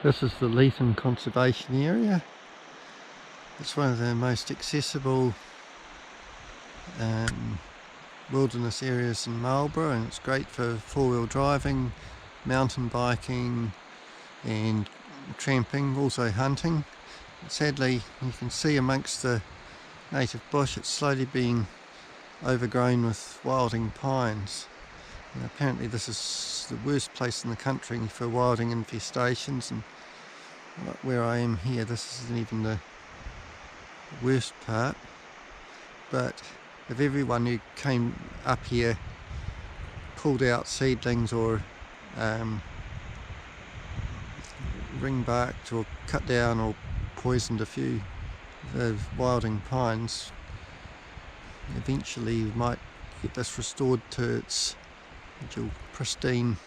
This is the Leatham Conservation Area. It's one of the most accessible wilderness areas in Marlborough, and it's great for four-wheel driving, mountain biking and tramping, also hunting. Sadly, you can see amongst the native bush it's slowly being overgrown with wilding pines. And apparently this is the worst place in the country for wilding infestations, and where I am here, this isn't even the worst part. But if everyone who came up here pulled out seedlings or ring-barked or cut down or poisoned a few of the wilding pines, eventually you might get this restored to its pristine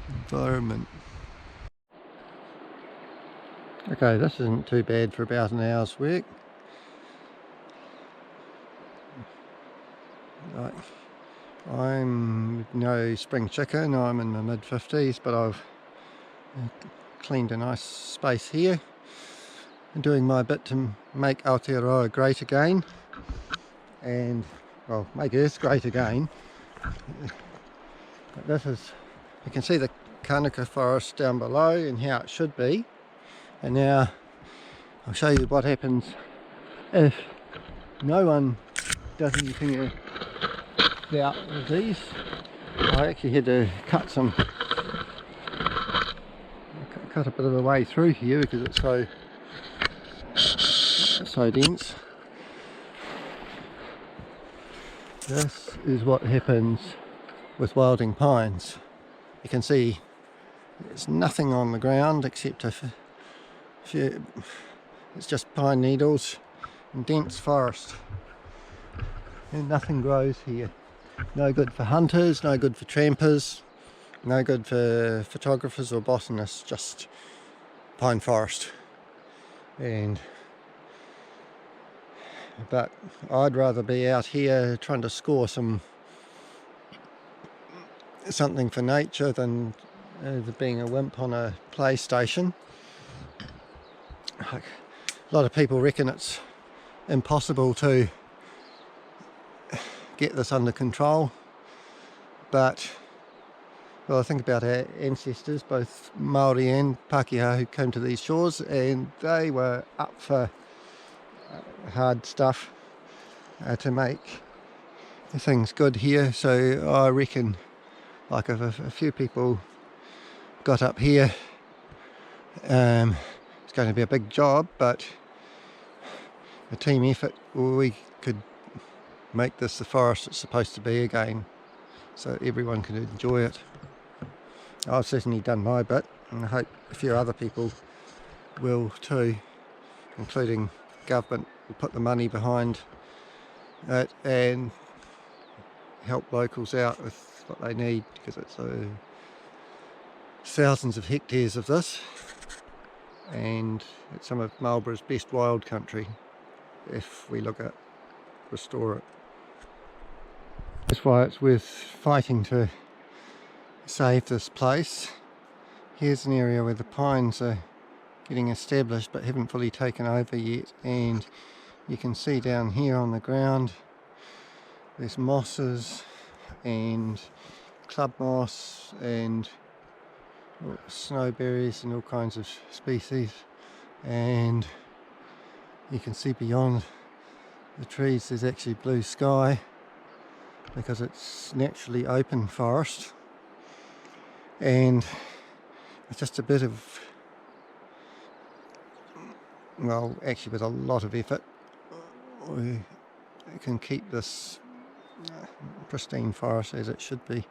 environment. Okay, this isn't too bad for about an hour's work. Right. I'm no spring chicken, I'm in my mid-50s, but I've cleaned a nice space here and doing my bit to make Aotearoa great again, and well, make Earth great again. But this is, you can see the conifer forest down below and how it should be. And now I'll show you what happens if no one does anything about these. I actually had to cut a bit of the way through here because it's so dense. This is what happens with wilding pines. You can see there's nothing on the ground except it's just pine needles and dense forest, and nothing grows here. No good for hunters, no good for trampers, no good for photographers or botanists, just pine forest. But I'd rather be out here trying to score something for nature than being a wimp on a PlayStation. A lot of people reckon it's impossible to get this under control, but well, I think about our ancestors, both Māori and Pākehā, who came to these shores, and they were up for hard stuff to make things good here. So I reckon, like, if a few people got up here, it's going to be a big job, but a team effort, we could make this the forest it's supposed to be again, so everyone can enjoy it. I've certainly done my bit, and I hope a few other people will too, including government, will put the money behind it and help locals out with what they need, because it's thousands of hectares of this, and it's some of Marlborough's best wild country if we look at restore it. That's why it's worth fighting to save this place. Here's an area where the pines are getting established but haven't fully taken over yet, and you can see down here on the ground there's mosses and club moss and snowberries and all kinds of species, and you can see beyond the trees there's actually blue sky because it's naturally open forest. And it's just a bit of, well, actually with a lot of effort, we can keep this pristine forest as it should be.